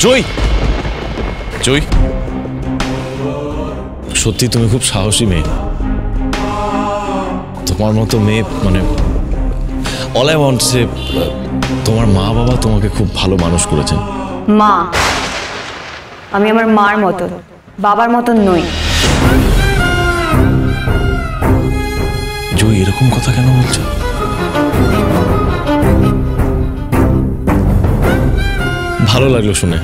জয়, জয়, সত্যি তুমি খুব সাহসী মেয়ে। তোমার মতো মেয়ে, মানে অল আই ওয়ান্ট সে, তোমার মা বাবা তোমাকে খুব ভালো মানুষ করেছেন। মা, আমি আমার মার মতো, বাবার মতন নই। জয়, এরকম কথা কেন বলছো? ভালো লাগলো শুনে।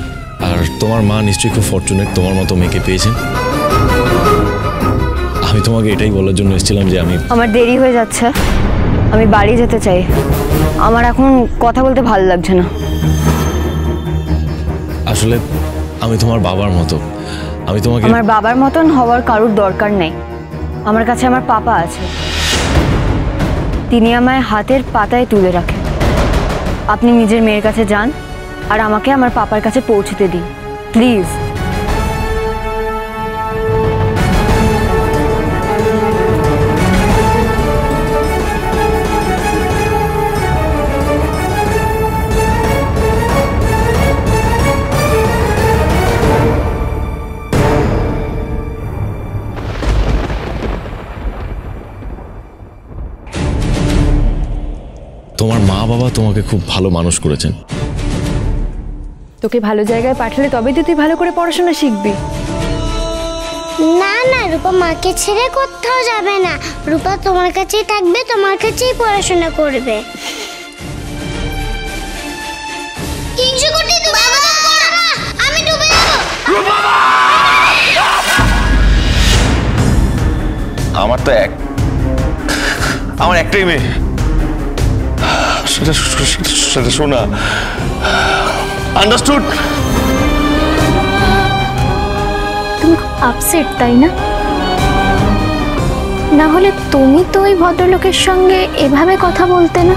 আর তোমার মা নিশ্চয়ই খুব ফরচুনেট, তোমার মতো মেয়েকে পেয়েছেন। আমি তোমাকে এটাই বলার জন্য এসেছিলাম যে আমার দেরি হয়ে যাচ্ছে, আমি বাড়ি যেতে চাই। আমার এখন কথা বলতে ভালো লাগছে না। আসলে আমি তোমার বাবার মতো, আমি তোমাকে আমার বাবার মতন হওয়ার কারোর দরকার নেই। আমার কাছে আমার পাপা আছে, তিনি আমায় হাতের পাতায় তুলে রাখেন। আপনি নিজের মেয়ের কাছে যান আর আমাকে আমার পাপার কাছে পৌঁছতে দিন, প্লিজ। তোমার মা বাবা তোমাকে খুব ভালো মানুষ করেছেন। তোকে ভালো জায়গায় পাঠালে তবেই তো তুই ভালো করে পড়াশোনা শিখবি। না না, রূপা মাকে ছেড়ে কোথাও যাবে না। রূপা তোমার কাছেই থাকবে, তোমার কাছেই পড়াশোনা করবে। আমি ডুবে যাব। আমার একটাই মেয়ে, সেটা শোনা। আন্ডারস্টুড? তুমি খুব আপসেট, তাই না? না হলে তুমি তো ওই ভদ্রলোকের সঙ্গে এভাবে কথা বলতে না।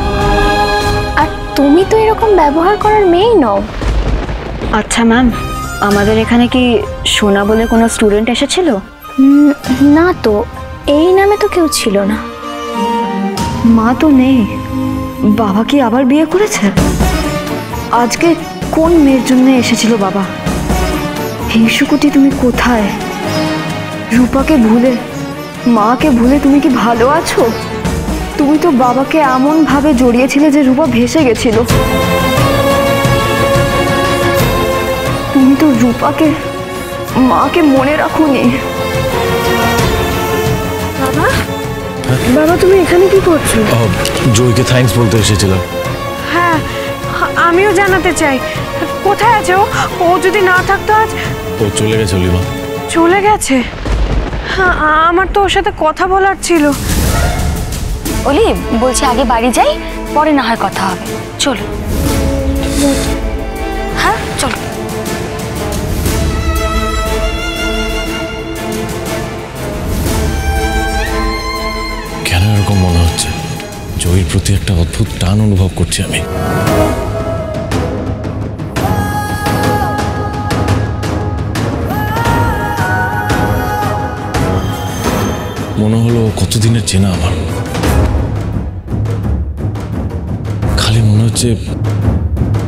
আর তুমি তো এরকম ব্যবহার করার মেয়েই নও। আচ্ছা ম্যাম, আমাদের এখানে কি সোনা বলে কোনো স্টুডেন্ট এসেছিল? না তো, এই নামে তো কেউ ছিল না। মা তো নেই, বাবা কি আবার বিয়ে করেছে? আজকে কোন মেয়ের জন্য এসেছিল বাবা? হিংসুকুটি, তুমি কোথায়? রূপাকে ভুলে, মাকে ভুলে তুমি কি ভালো আছো? তুমি তো বাবাকে এমন ভাবে জড়িয়েছিলে যে রূপা ভেসে গেছিল। তুমি তো রূপাকে, মাকে মনে রাখোনি। বাবা, বাবা তুমি এখানে কি করছো? জয়কে থ্যাঙ্কস বলতে এসেছিলাম। হ্যাঁ, আমিও জানাতে চাই। কোথায় আছে ও? ও যদি না থাকতো আজ। ও চলে গেছে লিমা। চলে গেছে? হ্যাঁ, আমার তো ওর সাথে কথা বলার ছিল। ওলি বলছি আগে বাড়ি যাই, পরে না হয় কথা হবে। চলো। হ্যাঁ চলো। কেন এরকম মনে হচ্ছে? জয়ের প্রতি একটা অদ্ভুত টান অনুভব করছি আমি। মনে হলো কতদিনের চেনা আমার। খালি মনে হচ্ছে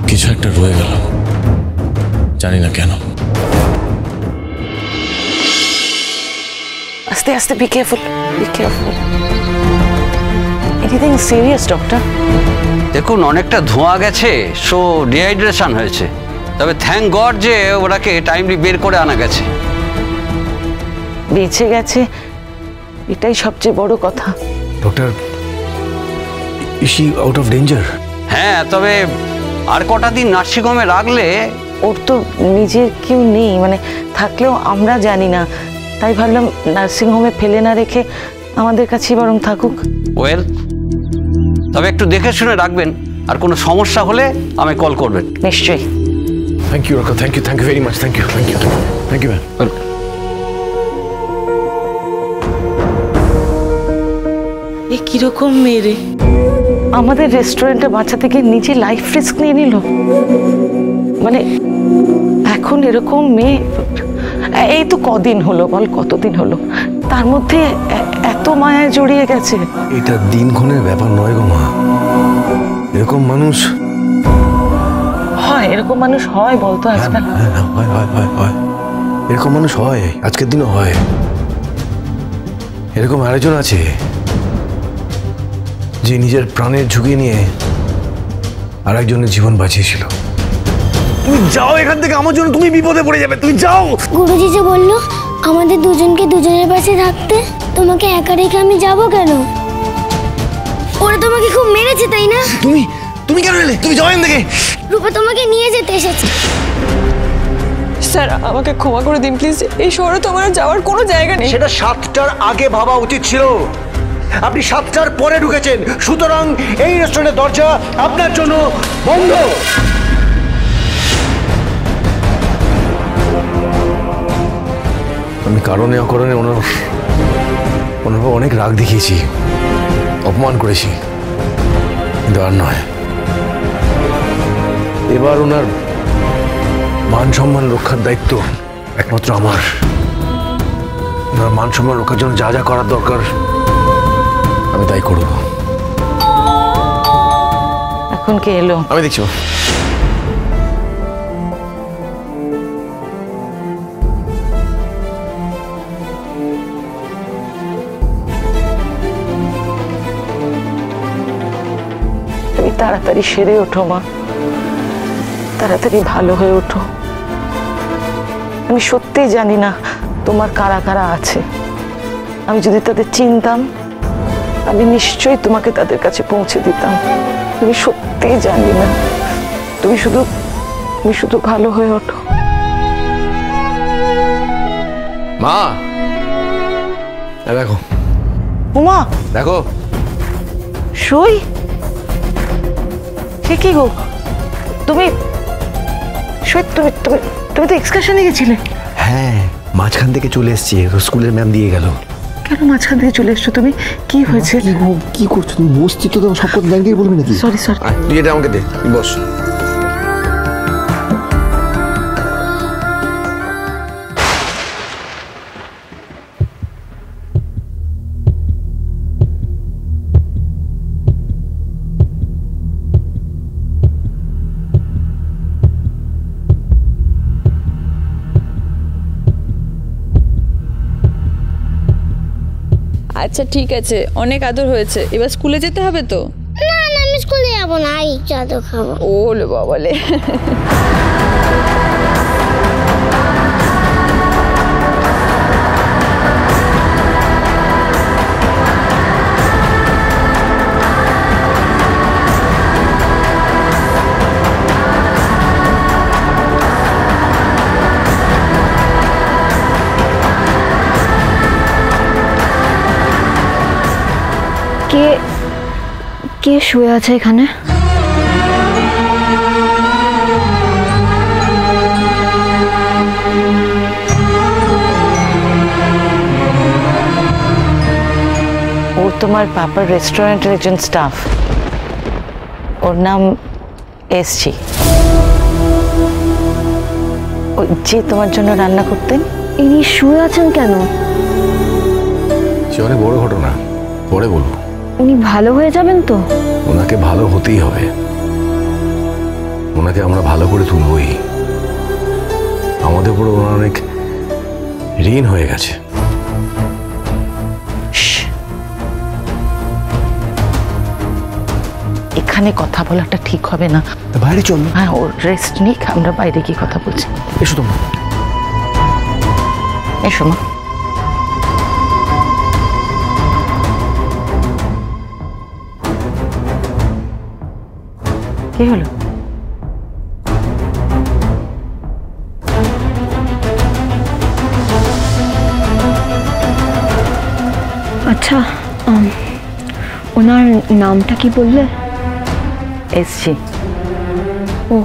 কিছু একটা রয়ে গেল, জানি না কেন। আস্তে আস্তে, be careful, be careful. Anything serious doctor? দেখুন, অনেকটা ধোঁয়া গেছে, সো ডিহাইড্রেশন হয়েছে। তবে থ্যাঙ্ক গড যে ওনাকে টাইমলি বের করে আনা গেছে। বেঁচে গেছে, এটাই সবচেয়ে বড় কথা। Doctor, is she out of danger? হ্যাঁ, তবে আর কটা দিন নার্সিংহোমে রাখলে। ওর তো নিজের কেউ নেই, মানে থাকলেও আমরা জানি না, তাই ভাবলাম নার্সিংহোমে ফেলে না রেখে আমাদের কাছেই বরং থাকুক। ওয়েল, তবে একটু দেখে শুনে রাখবেন, আর কোনো সমস্যা হলে আমায় কল করবেন। নিশ্চয়ই। Thank you doctor, thank you very much, thank you, thank you, thank you ma'am. এ কিরকম মেয়ে? আমাদের রেস্টুরেন্টে বাঁচাতে গিয়ে নিজে লাইফ রিস্ক নিয়ে নিল। মানে এখন এরকম মেয়ে, এই তো কদিন হলো বল, কতদিন হলো, তার মধ্যে এত মায়ায় জড়িয়ে গেছে। এটা দিনক্ষণের ব্যাপার নয় গো মা, এরকম মানুষ হয় এরকম মানুষ হয় বলতো আজকাল? হয় হয় হয় হয়, এরকম মানুষ হয়, আজকের দিনও হয়। এরকম আরেকজন আছে যে নিজের প্রাণের ঝুঁকি নিয়ে আর একজনের জীবন বাঁচিয়েছিল। তুমি যাও এখান থেকে, আমার জন্য তুমি বিপদে পড়ে যাবে, তুমি যাও। গুরুজি যে বললো আমাদের দুজনকে দুজনের পাশে থাকতে, তোমাকে একা রেখে আমি যাব কেন? ওরা তোমাকে খুব মেরেছে তাই না? তুমি কেন এলে? তুমি যাও এখান থেকে। রূপা তোমাকে নিয়ে যেতে এসেছে। স্যার আমাকে ক্ষমা করে দিন প্লিজ, এই শহরে তো আমার যাওয়ার কোনো জায়গা নেই। সেটা 7টার আগে ভাবা উচিত ছিল, আপনি 7টার পরে ঢুকেছেন, সুতরাং এই রেস্টুরেন্টের দরজা আপনার জন্য বন্ধ। আমি কারণে অকারণে ওনার অনেক রাগ দেখিয়েছি, অপমান করেছি, কিন্তু আর নয়। এবার ওনার মান সম্মান রক্ষার দায়িত্ব একমাত্র আমার। ওনার মান সম্মান রক্ষার জন্য যা যা করার দরকার আমি তাই করব। এখন কে এলো? আমি দেখছি। তুমি তাড়াতাড়ি সেরে ওঠো মা, তাড়াতাড়ি ভালো হয়ে ওঠো। আমি সত্যিই জানি না তোমার কারা কারা আছে। আমি যদি তাদের চিনতাম আমি নিশ্চয়ই তোমাকে তাদের কাছে পৌঁছে দিতাম। তুমি সত্যিই জানি না, তুমি শুধু ভালো হয়ে ওঠো। মা দেখো, উমা দেখো সই, সে কি গো? তুমি সই, তুমি তুমি তুমি তো এক্সকারশনে গেছিলে। হ্যাঁ, মাঝখান থেকে চলে এসছি, স্কুলের ম্যাম দিয়ে গেল। কেন মাঝখান থেকে চলে এসছো তুমি? কি হয়েছে? কি করছো তুমি? বসছি তো, সব কথা দাঁড়িয়ে বলবে নাকি? Sorry sorry. তুই এটা আমাকে দে, বস। আচ্ছা ঠিক আছে, অনেক আদর হয়েছে, এবার স্কুলে যেতে হবে তো? না না, আমি স্কুলে যাবো না, এই চাদর খাবো। ওলে বাবালে। কে শুয়ে আছে এখানে? ও তোমার পাপার রেস্টুরেন্টের একজন স্টাফ, ওর নাম এসছি। ওই যে তোমার জন্য রান্না করতেন। ইনি শুয়ে আছেন কেন? সে অনেক বড় ঘটনা, পরে বলবো। উনি ভালো হয়ে যাবেন তো? ওনাকে ভালো হতেই হবে, ওনাকে আমরা ভালো করে তুলবই। আমাদের উপরে ওনার অনেক ঋণ হয়ে গেছে। এখানে কথা বলাটা ঠিক হবে না, বাইরে চল। হ্যাঁ, ওর রেস্ট নিক, আমরা বাইরে গিয়ে কথা বলছি। এসো তোমরা, এসো মা। কি হলো? আচ্ছা, ওনার নামটা কি বললে? এসছি। ও